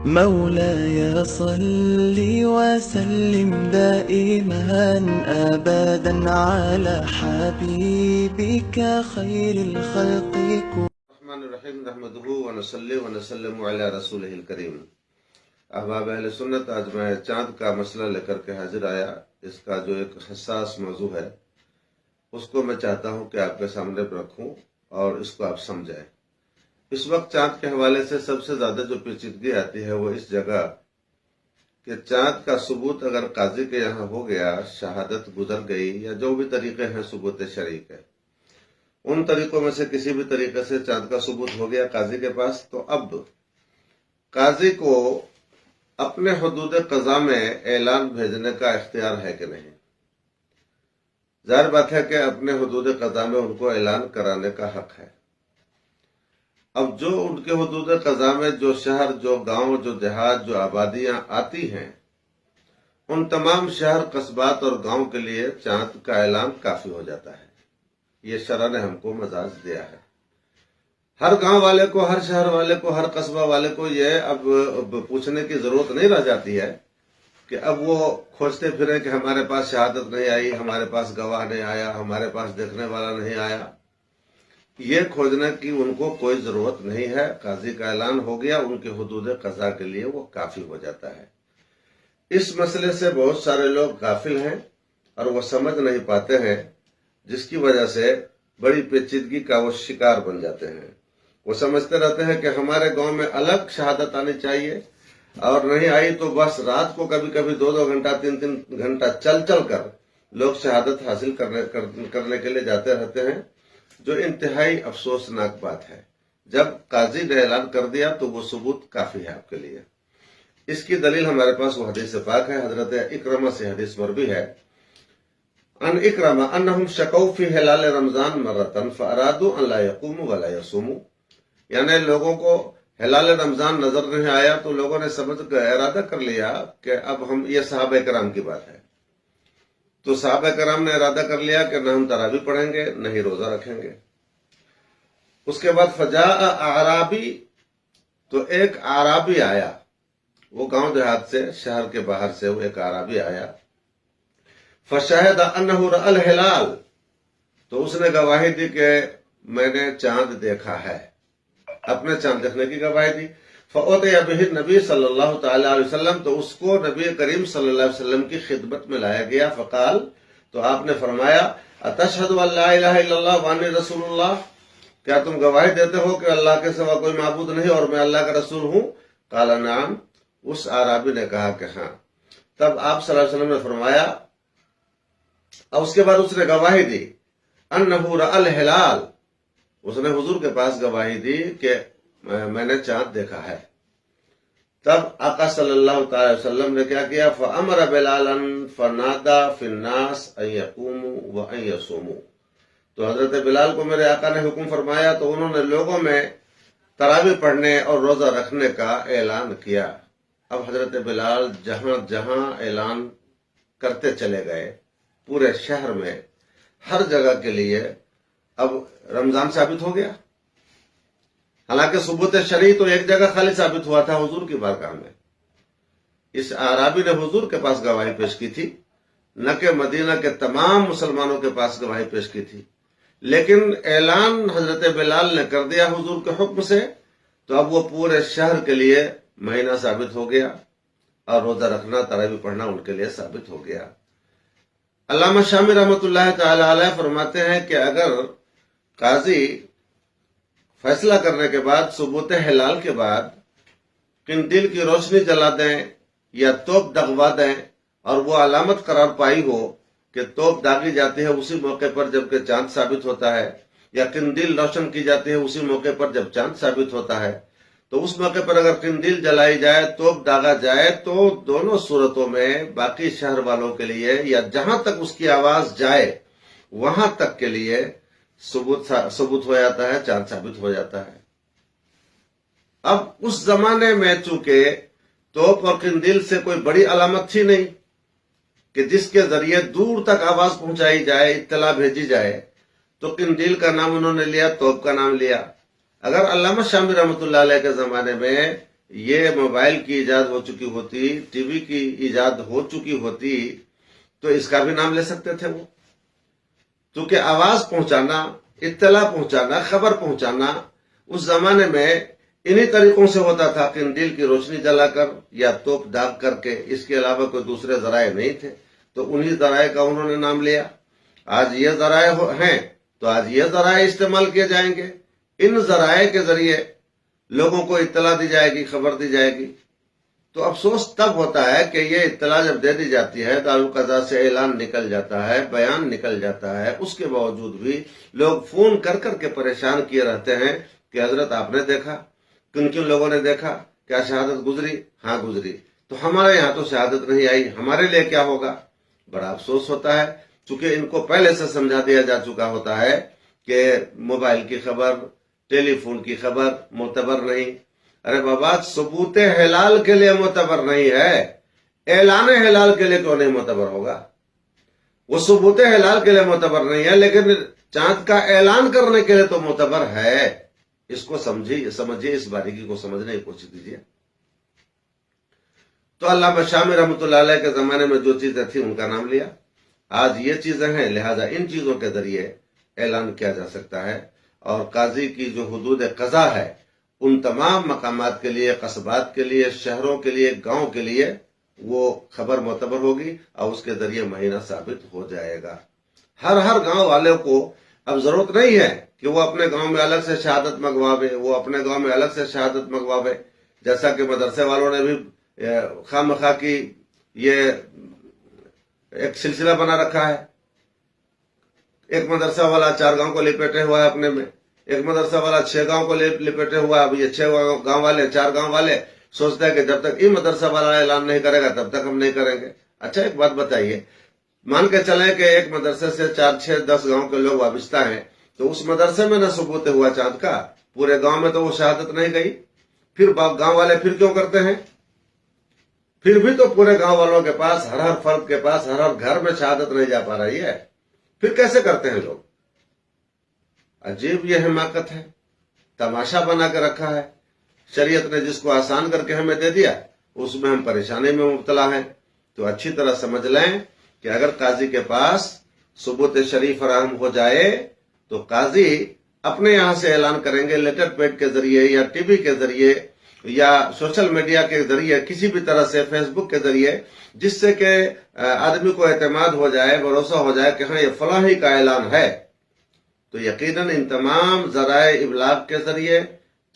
مولاي صل وسلم دائما أبدا على حبيبك خير الخلق الرحمن الرحیم نحمدہ ونصلی ونسلم علی رسولہ الکریم۔ احباب اہل سنت، آج میں چاند کا مسئلہ لے کر کے حاضر آیا۔ اس کا جو ایک حساس موضوع ہے اس کو میں چاہتا ہوں کہ آپ کے سامنے رکھوں اور اس کو آپ سمجھیں۔ اس وقت چاند کے حوالے سے سب سے زیادہ جو پیچیدگی آتی ہے وہ اس جگہ کہ چاند کا ثبوت اگر قاضی کے یہاں ہو گیا، شہادت گزر گئی یا جو بھی طریقے ہیں ثبوت شرعی کے، ان طریقوں میں سے کسی بھی طریقے سے چاند کا ثبوت ہو گیا قاضی کے پاس، تو اب قاضی کو اپنے حدود قضا میں اعلان بھیجنے کا اختیار ہے کہ نہیں؟ ظاہر بات ہے کہ اپنے حدود قضا میں ان کو اعلان کرانے کا حق ہے۔ اب جو ان کے حدود قضا میں جو شہر، جو گاؤں، جو دیہات، جو آبادیاں آتی ہیں، ان تمام شہر، قصبات اور گاؤں کے لیے چاند کا اعلان کافی ہو جاتا ہے۔ یہ شرع نے ہم کو مجاز دیا ہے۔ ہر گاؤں والے کو، ہر شہر والے کو، ہر قصبہ والے کو یہ اب پوچھنے کی ضرورت نہیں رہ جاتی ہے کہ اب وہ کھوجتے پھریں کہ ہمارے پاس شہادت نہیں آئی، ہمارے پاس گواہ نہیں آیا، ہمارے پاس دیکھنے والا نہیں آیا۔ یہ کھوجنے کی ان کو کوئی ضرورت نہیں ہے۔ قاضی کا اعلان ہو گیا، ان کے حدود قضا کے لیے وہ کافی ہو جاتا ہے۔ اس مسئلے سے بہت سارے لوگ غافل ہیں اور وہ سمجھ نہیں پاتے ہیں، جس کی وجہ سے بڑی پیچیدگی کا وہ شکار بن جاتے ہیں۔ وہ سمجھتے رہتے ہیں کہ ہمارے گاؤں میں الگ شہادت آنی چاہیے، اور نہیں آئی تو بس رات کو کبھی کبھی 2 گھنٹہ 3 گھنٹہ چل کر لوگ شہادت حاصل کرنے کے لیے جاتے رہتے ہیں، جو انتہائی افسوسناک بات ہے۔ جب قاضی نے اعلان کر دیا تو وہ ثبوت کافی ہے آپ کے لیے۔ اس کی دلیل ہمارے پاس وہ حدیث پاک ہے، حضرت اکرمہ سے حدیث مروی ہے، ان اکرمہ انہم شکوا فی ہلال رمضان مرتن فارادوا ان لا یقوموا ولا یصوموا، یعنی لوگوں کو ہلال رمضان نظر نہیں آیا تو لوگوں نے سمجھ کر ارادہ کر لیا کہ اب ہم، یہ صحابہ کرام کی بات ہے، تو صحابہ کرام نے ارادہ کر لیا کہ نہ ہم تراویح پڑھیں گے نہ ہی روزہ رکھیں گے۔ اس کے بعد فجاء اعرابی، تو ایک اعرابی آیا، وہ گاؤں دیہات سے، شہر کے باہر سے وہ ایک اعرابی آیا، فشہد انہ رأى الہلال، تو اس نے گواہی دی کہ میں نے چاند دیکھا ہے، اپنے چاند دیکھنے کی گواہی دی۔ فأتي به النبی صلی اللہ تعالی علیہ وسلم، تو اس کو نبی کریم صلی اللہ علیہ وسلم کی خدمت میں لایا گیا۔ فقال، تو آپ نے فرمایا، اتشہد ان لا الہ الا اللہ وانی رسول اللہ، کیا تم گواہی دیتے ہو کہ اللہ کے سوا کوئی معبود نہیں اور میں اللہ کا رسول ہوں؟ قال نعم، اس اعرابی نے کہا کہ ہاں۔ تب آپ صلی اللہ علیہ وسلم نے فرمایا، اور اس کے بعد اس نے گواہی دی، انہ رأى الہلال، اس نے حضور کے پاس گواہی دی کہ میں نے چاند دیکھا ہے۔ تب آقا صلی اللہ تعالی وسلم نے کیا کیا؟ فأمر بلالا فنادى في الناس ان يقوموا وان يصوموا، تو حضرت بلال کو میرے آقا نے حکم فرمایا تو انہوں نے لوگوں میں تراویح پڑھنے اور روزہ رکھنے کا اعلان کیا۔ اب حضرت بلال جہاں جہاں اعلان کرتے چلے گئے، پورے شہر میں ہر جگہ کے لیے اب رمضان ثابت ہو گیا۔ حالانکہ ثبوت شرعی تو ایک جگہ خالی ثابت ہوا تھا، حضور کی بارگاہ میں۔ اس اعرابی نے حضور کے پاس گواہی پیش کی تھی، نہ کہ مدینہ کے تمام مسلمانوں کے پاس گواہی پیش کی تھی، لیکن اعلان حضرت بلال نے کر دیا حضور کے حکم سے، تو اب وہ پورے شہر کے لیے مہینہ ثابت ہو گیا، اور روزہ رکھنا، تراویح پڑھنا ان کے لیے ثابت ہو گیا۔ علامہ شامی رحمۃ اللہ تعالی علیہ فرماتے ہیں کہ اگر قاضی فیصلہ کرنے کے بعد، ثبوت ہلال کے بعد، قندیل کی روشنی جلا دیں یا توپ دغوا دیں، اور وہ علامت قرار پائی ہو کہ توپ داغی جاتی ہے اسی موقع پر جبکہ چاند ثابت ہوتا ہے، یا قندیل روشن کی جاتی ہے اسی موقع پر جب چاند ثابت ہوتا ہے، تو اس موقع پر اگر قندیل جلائی جائے، توپ داغا جائے، تو دونوں صورتوں میں باقی شہر والوں کے لیے، یا جہاں تک اس کی آواز جائے وہاں تک کے لیے ثبوت ہو جاتا ہے، چاند ثابت ہو جاتا ہے۔ اب اس زمانے میں چونکہ توپ اور قندیل سے کوئی بڑی علامت تھی نہیں کہ جس کے ذریعے دور تک آواز پہنچائی جائے، اطلاع بھیجی جائے، تو قندیل کا نام انہوں نے لیا، توپ کا نام لیا۔ اگر علامہ شامی رحمۃ اللہ علیہ کے زمانے میں یہ موبائل کی ایجاد ہو چکی ہوتی، ٹی وی کی ایجاد ہو چکی ہوتی، تو اس کا بھی نام لے سکتے تھے وہ. کیونکہ آواز پہنچانا، اطلاع پہنچانا، خبر پہنچانا اس زمانے میں انہی طریقوں سے ہوتا تھا، قندیل کی روشنی جلا کر یا توپ داغ کر کے. اس کے علاوہ کوئی دوسرے ذرائع نہیں تھے، تو انہی ذرائع کا انہوں نے نام لیا. آج یہ ذرائع ہیں تو آج یہ ذرائع استعمال کیے جائیں گے. ان ذرائع کے ذریعے لوگوں کو اطلاع دی جائے گی، خبر دی جائے گی. تو افسوس تب ہوتا ہے کہ یہ اطلاع جب دے دی جاتی ہے، دارالقضا سے اعلان نکل جاتا ہے، بیان نکل جاتا ہے، اس کے باوجود بھی لوگ فون کر کر کے پریشان کیے رہتے ہیں کہ حضرت آپ نے دیکھا، کن کن لوگوں نے دیکھا، کیا شہادت گزری؟ ہاں گزری. تو ہمارے یہاں تو شہادت نہیں آئی، ہمارے لیے کیا ہوگا؟ بڑا افسوس ہوتا ہے، چونکہ ان کو پہلے سے سمجھا دیا جا چکا ہوتا ہے کہ موبائل کی خبر، ٹیلی فون کی خبر معتبر نہیں. ارے بابا، ثبوت ہلال کے لیے معتبر نہیں ہے، اعلان ہلال کے لیے کیوں نہیں معتبر ہوگا؟ وہ ثبوت ہلال کے لیے معتبر نہیں ہے، لیکن چاند کا اعلان کرنے کے لیے تو معتبر ہے. اس کو سمجھیے، اس باریکی کو سمجھنے کی کوشش کیجیے. تو علامہ شامی رحمۃ اللہ علیہ کے زمانے میں جو چیزیں تھیں ان کا نام لیا. آج یہ چیزیں ہیں، لہذا ان چیزوں کے ذریعے اعلان کیا جا سکتا ہے. اور قاضی کی جو حدود قضا ہے، ان تمام مقامات کے لیے، قصبات کے لیے، شہروں کے لیے، گاؤں کے لیے وہ خبر معتبر ہوگی اور اس کے ذریعے مہینہ ثابت ہو جائے گا. ہر گاؤں والے کو اب ضرورت نہیں ہے کہ وہ اپنے گاؤں میں الگ سے شہادت منگواوے، وہ اپنے گاؤں میں الگ سے شہادت منگواوے. جیسا کہ مدرسے والوں نے بھی خواہ مخواہ کی یہ ایک سلسلہ بنا رکھا ہے. ایک مدرسہ والا 4 گاؤں کو لپیٹے ہوا ہے اپنے میں، ایک مدرسہ والا 6 گاؤں کو لپیٹے ہوا ہے. اب یہ 6 گاؤں والے، 4 گاؤں والے سوچتے ہیں کہ جب تک یہ مدرسہ والا اعلان نہیں کرے گا تب تک ہم نہیں کریں گے. اچھا ایک بات بتائیے، مان کے چلیں کہ ایک مدرسے سے 4، 6، 10 گاؤں کے لوگ وابستہ ہیں، تو اس مدرسے میں نہ ثبوت ہوا چاند کا، پورے گاؤں میں تو وہ شہادت نہیں گئی. پھر گاؤں والے پھر کیوں کرتے ہیں؟ پھر بھی تو پورے گاؤں والوں کے پاس، ہر فرد کے پاس، ہر گھر میں شہادت نہیں جا پا رہی ہے. پھر کیسے کرتے ہیں لوگ؟ عجیب یہ حماقت ہے، تماشا بنا کے رکھا ہے. شریعت نے جس کو آسان کر کے ہمیں دے دیا، اس میں ہم پریشانی میں مبتلا ہیں. تو اچھی طرح سمجھ لیں کہ اگر قاضی کے پاس ثبوت شریف فراہم ہو جائے تو قاضی اپنے یہاں سے اعلان کریں گے، لیٹر پیڈ کے ذریعے یا ٹی وی کے ذریعے یا سوشل میڈیا کے ذریعے، کسی بھی طرح سے، فیس بک کے ذریعے، جس سے کہ آدمی کو اعتماد ہو جائے، بھروسہ ہو جائے کہ ہاں یہ فلاں ہی کا اعلان ہے. تو یقیناً ان تمام ذرائع ابلاغ کے ذریعے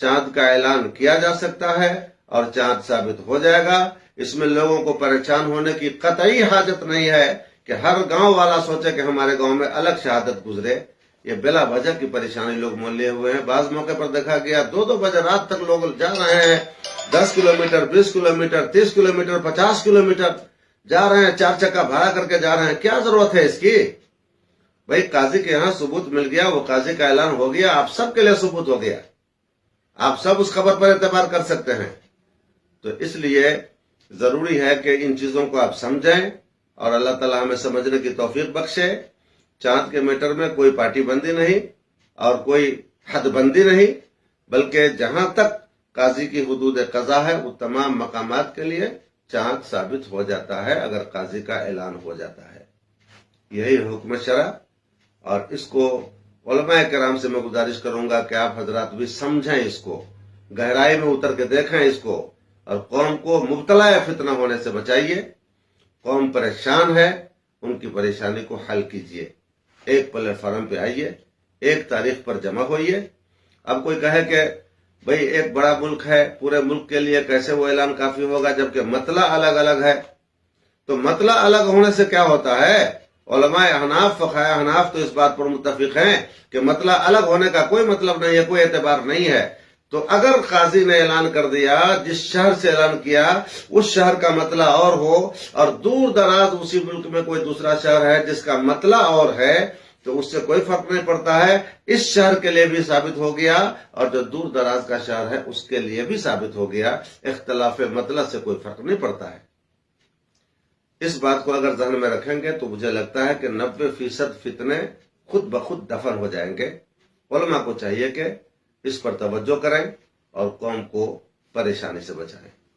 چاند کا اعلان کیا جا سکتا ہے اور چاند ثابت ہو جائے گا. اس میں لوگوں کو پریشان ہونے کی قطعی حاجت نہیں ہے کہ ہر گاؤں والا سوچے کہ ہمارے گاؤں میں الگ شہادت گزرے. یہ بلا وجہ کی پریشانی لوگ مول لیے ہوئے ہیں. بعض موقع پر دیکھا گیا 2 بجے رات تک لوگ جا رہے ہیں، 10 کلومیٹر، 20 کلومیٹر، 30 کلومیٹر، 50 کلومیٹر جا رہے ہیں، 4 چکا بھاڑا کر کے جا رہے ہیں. کیا ضرورت ہے اس کی؟ بھائی قاضی کے یہاں ثبوت مل گیا، وہ قاضی کا اعلان ہو گیا، آپ سب کے لیے ثبوت ہو گیا، آپ سب اس خبر پر اعتبار کر سکتے ہیں. تو اس لیے ضروری ہے کہ ان چیزوں کو آپ سمجھیں اور اللہ تعالیٰ ہمیں سمجھنے کی توفیق بخشے. چاند کے میٹر میں کوئی پارٹی بندی نہیں اور کوئی حد بندی نہیں، بلکہ جہاں تک قاضی کی حدود قضا ہے وہ تمام مقامات کے لیے چاند ثابت ہو جاتا ہے اگر قاضی کا اعلان ہو جاتا ہے. یہی حکم شرع، اور اس کو علماء کرام سے میں گزارش کروں گا کہ آپ حضرات بھی سمجھیں، اس کو گہرائی میں اتر کے دیکھیں اس کو، اور قوم کو مبتلا فتنہ ہونے سے بچائیے. قوم پریشان ہے، ان کی پریشانی کو حل کیجیے. ایک پلیٹ فارم پہ آئیے، ایک تاریخ پر جمع ہوئیے. اب کوئی کہے کہ بھئی ایک بڑا ملک ہے، پورے ملک کے لیے کیسے وہ اعلان کافی ہوگا جبکہ مطلع الگ الگ ہے؟ تو مطلع الگ ہونے سے کیا ہوتا ہے؟ علماء احناف، فقہاء احناف تو اس بات پر متفق ہیں کہ مطلع الگ ہونے کا کوئی مطلب نہیں ہے، کوئی اعتبار نہیں ہے. تو اگر قاضی نے اعلان کر دیا، جس شہر سے اعلان کیا اس شہر کا مطلع اور ہو، اور دور دراز اسی ملک میں کوئی دوسرا شہر ہے جس کا مطلع اور ہے، تو اس سے کوئی فرق نہیں پڑتا ہے. اس شہر کے لیے بھی ثابت ہو گیا اور جو دور دراز کا شہر ہے اس کے لیے بھی ثابت ہو گیا. اختلاف مطلع سے کوئی فرق نہیں پڑتا ہے. اس بات کو اگر ذہن میں رکھیں گے تو مجھے لگتا ہے کہ 90% فتنے خود بخود دفن ہو جائیں گے. علماء کو چاہیے کہ اس پر توجہ کریں اور قوم کو پریشانی سے بچائیں.